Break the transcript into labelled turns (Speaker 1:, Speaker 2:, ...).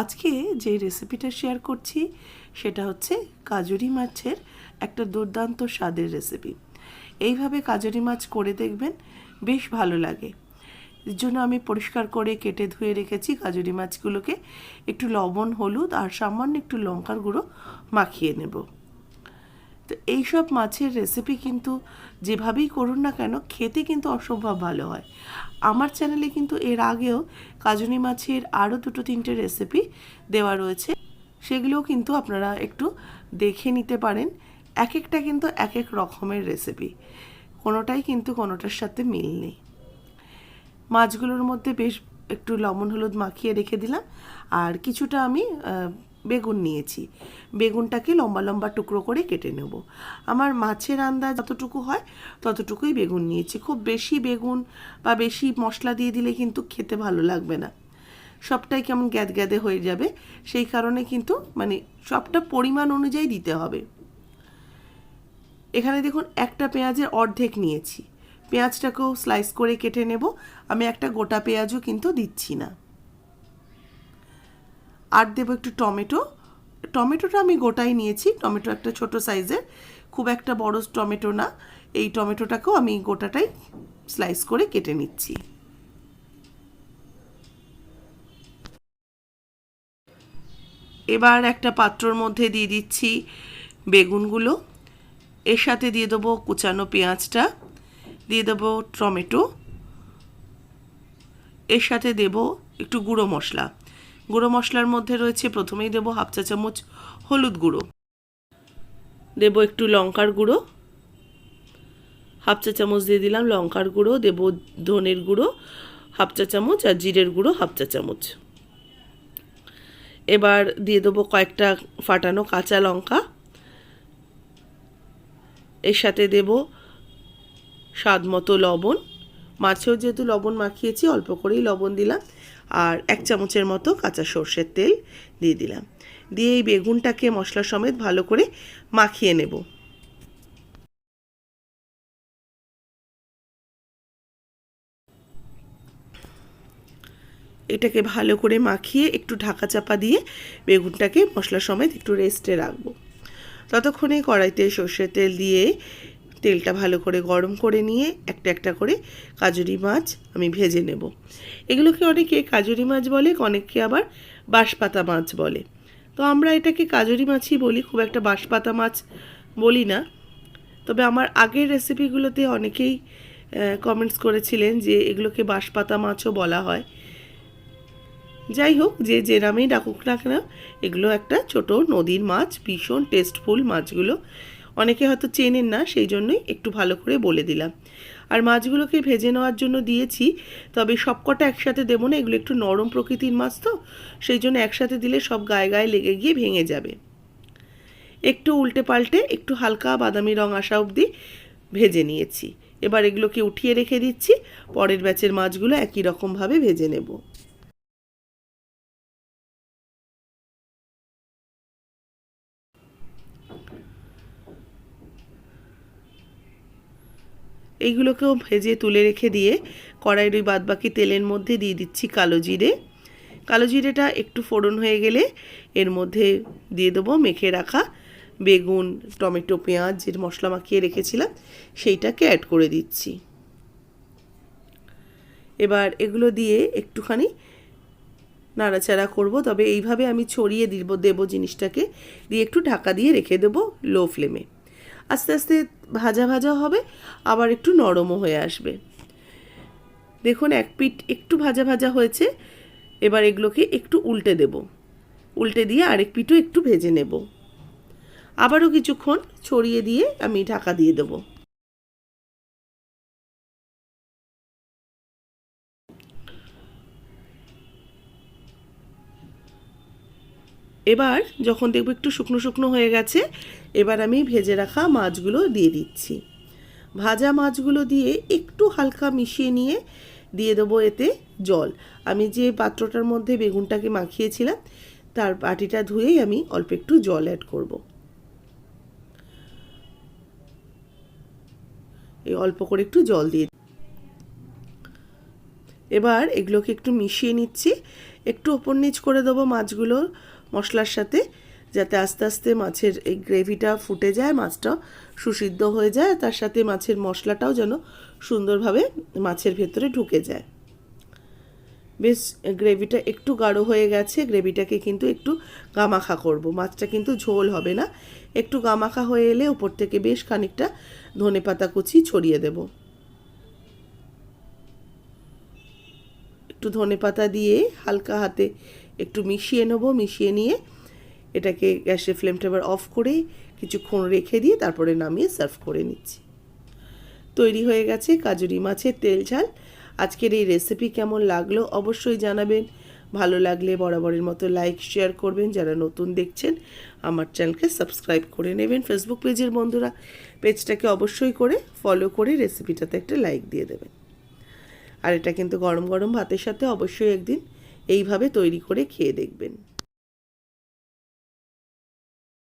Speaker 1: আজকে যে রেসিপিটা শেয়ার করছি সেটা হচ্ছে কাজুরি মাছের একটা দুর্দান্ত স্বাদের রেসিপি। এইভাবে কাজুরি মাছ করে দেখবেন, বেশ ভালো লাগে। এর জন্য আমি পরিষ্কার করে কেটে ধুয়ে রেখেছি কাজুরি মাছগুলোকে। একটু লবণ, হলুদ আর সামান্য একটু লঙ্কার গুঁড়ো মাখিয়ে নেব। তো এইসব মাছের রেসিপি কিন্তু যেভাবেই করুন না কেন, খেতে কিন্তু অসম্ভব ভালো হয়। আমার চ্যানেলে কিন্তু এর আগেও কাজুনি মাছের আরও 2-3টে রেসিপি দেওয়া রয়েছে, সেগুলোও কিন্তু আপনারা একটু দেখে নিতে পারেন। এক একটা কিন্তু এক এক রকমের রেসিপি, কোনোটাই কিন্তু কোনোটার সাথে মিল নেই। মাছগুলোর মধ্যে বেশ একটু লবণ হলুদ মাখিয়ে রেখে দিলাম। আর কিছুটা আমি বেগুন নিয়েছি, বেগুনটাকে লম্বা লম্বা টুকরো করে কেটে নেব। আমার মাছের আন্দাজ যতটুকু হয় ততটুকুই বেগুন নিয়েছি। খুব বেশি বেগুন বা বেশি মশলা দিয়ে দিলে কিন্তু খেতে ভালো লাগবে না, সবটাই কেমন গ্যাদগ্যাদে হয়ে যাবে। সেই কারণে কিন্তু সবটা পরিমাণ অনুযায়ী দিতে হবে। এখানে দেখুন একটা পেঁয়াজের অর্ধেক নিয়েছি, পেঁয়াজটাকেও স্লাইস করে কেটে নেব। আমি একটা গোটা পেঁয়াজও কিন্তু দিচ্ছি না। আর দেবো একটু টমেটো। টমেটোটা আমি গোটাই নিয়েছি, টমেটো একটা ছোট সাইজের, খুব একটা বড় টমেটো না। এই টমেটোটাকেও আমি গোটাটাই স্লাইস করে কেটে নিচ্ছি। এবার একটা পাত্রর মধ্যে দিয়ে দিচ্ছি বেগুনগুলো, এর সাথে দিয়ে দেবো কুচানো পেঁয়াজটা, দিয়ে দেবো টমেটো, এর সাথে দেব একটু গুঁড়ো মশলা। গুঁড়ো মশলার মধ্যে রয়েছে, প্রথমেই দেবো 1/2 চা চামচ হলুদ গুঁড়ো, দেবো একটু লঙ্কার গুঁড়ো, 1/2 চা চামচ দিয়ে দিলাম লঙ্কার গুঁড়ো, দেবো ধনের গুঁড়ো 1/2 চা চামচ আর জিরের গুঁড়ো 1/2 চা চামচ। এবার দিয়ে দেবো কয়েকটা ফাটানো কাঁচা লঙ্কা, এর সাথে দেব স্বাদ মতো লবণ। মাছেও যেহেতু লবণ মাখিয়েছি অল্প করেই লবণ দিলাম। আর 1 চামচের মতো কাঁচা সর্ষের তেল দিয়ে দিলাম। দিয়ে এই বেগুনটাকে মশলা সমেত ভালো করে মাখিয়ে নেব। এটাকে ভালো করে মাখিয়ে একটু ঢাকা চাপা দিয়ে বেগুনটাকে মশলা সমেত একটু রেস্টে রাখবো। ততক্ষণে কড়াইতে সর্ষের তেল দিয়ে তেলটা ভালো করে গরম করে নিয়ে একটা একটা করে কাজুরি মাছ আমি ভেজে নেব। এগুলোকে অনেকে কাজুরি মাছ বলে, অনেকে আবার বাঁশপাতা মাছ বলে। তো আমরা এটাকে কাজুরি মাছই বলি, খুব একটা বাঁশপাতা মাছ বলি না। তবে আমার আগের রেসিপিগুলোতে অনেকেই কমেন্টস করেছিলেন যে এগুলোকে বাঁশপাতা মাছও বলা হয়। যাই হোক, যে নামেই ডাকুক না কেন, এগুলো একটা ছোট নদীর মাছ, ভীষণ টেস্টফুল মাছগুলো। অনেকে হয়তো চেনেন না, সেই জন্যই একটু ভালো করে বলে দিলাম। আর মাছগুলোকে ভেজে নেওয়ার জন্য দিয়েছি, তবে সবকটা একসাথে দেবো না, এগুলো একটু নরম প্রকৃতির মাছ তো, সেই জন্য একসাথে দিলে সব গায়ে গায়ে লেগে গিয়ে ভেঙে যাবে। একটু উল্টে পাল্টে একটু হালকা বাদামি রং আসা অবধি ভেজে নিয়েছি। এবার এগুলোকে উঠিয়ে রেখে দিচ্ছি, পরের ব্যাচের মাছগুলো একই রকমভাবে ভেজে নেব। এইগুলোকেও ভেজে তুলে রেখে দিয়ে কড়াইয়ের ওই বাদবাকি তেলের মধ্যে দিয়ে দিচ্ছি কালো জিরে। কালো জিরেটা একটু ফোড়ন হয়ে গেলে এর মধ্যে দিয়ে দেবো মেখে রাখা বেগুন, টমেটো, পেঁয়াজ যে মশলা মাখিয়ে রেখেছিলাম সেইটাকে অ্যাড করে দিচ্ছি। এবার এগুলো দিয়ে একটুখানি নাড়াচাড়া করব, তবে এইভাবে আমি ছড়িয়ে দেবো জিনিসটাকে, দিয়ে একটু ঢাকা দিয়ে রেখে দেবো লো ফ্লেমে। আস্তে আস্তে ভাজা ভাজা হবে, আবার একটু নরমও হয়ে আসবে। দেখুন এক পিঠ একটু ভাজা ভাজা হয়েছে। এবার এগুলোকে একটু উল্টে দেব, উল্টে দিয়ে আরেক পিঠও একটু ভেজে নেব। আবারও কিছুক্ষণ ছড়িয়ে দিয়ে আমি ঢাকা দিয়ে দেব। এবার যখন দেখব একটু শুকনো শুকনো হয়ে গেছে, এবার আমি ভেজে রাখা মাছগুলো দিয়ে দিচ্ছি। ভাজা মাছগুলো দিয়ে একটু হালকা মিশিয়ে নিয়ে দিয়ে দেবো এতে জল। আমি যে পাত্রটার মধ্যে বেগুনটাকে মাখিয়েছিলাম তার বাটিটা ধুয়েই আমি অল্প একটু জল অ্যাড করব। এই অল্প করে একটু জল দিয়ে এবার এগুলোকে একটু মিশিয়ে নিচ্ছি। একটু ওপর নিচ করে দেবো মাছগুলো মশলার সাথে, যাতে আস্তে আস্তে মাছের এই গ্রেভিটা ফুটে যায়, মাছটাও সুসিদ্ধ হয়ে যায়, তার সাথে মাছের মশলাটাও যেন সুন্দরভাবে মাছের ভেতরে ঢুকে যায়। বেশ গ্রেভিটা একটু গাঢ় হয়ে গেছে, গ্রেভিটাকে কিন্তু একটু গামাখা করব, মাছটা কিন্তু ঝোল হবে না। একটু গামাখা হয়ে এলে উপর থেকে বেশ খানিকটা ধনেপাতা কুচি ছড়িয়ে দেব। একটু ধনেপাতা দিয়ে হালকা হাতে একটু মিশিয়ে নেব, মিশিয়ে নিয়ে এটাকে গ্যাসের ফ্লেমটা এবার অফ করে কিছুক্ষণ রেখে দিয়ে তারপরে নামিয়ে সার্ভ করে নিচ্ছি। তৈরি হয়ে গেছে কাজুরি মাছের তেল ঝাল। আজকের এই রেসিপি কেমন লাগলো অবশ্যই জানাবেন। ভালো লাগলে বরাবরের মতো লাইক শেয়ার করবেন। যারা নতুন দেখছেন আমার চ্যানেলকে সাবস্ক্রাইব করে নেবেন। ফেসবুক পেজের বন্ধুরা পেজটাকে অবশ্যই করে ফলো করে রেসিপিটাতে একটা লাইক দিয়ে দেবেন। আর এটা কিন্তু গরম গরম ভাতের সাথে অবশ্যই একদিন এইভাবে তৈরি করে খেয়ে দেখবেন।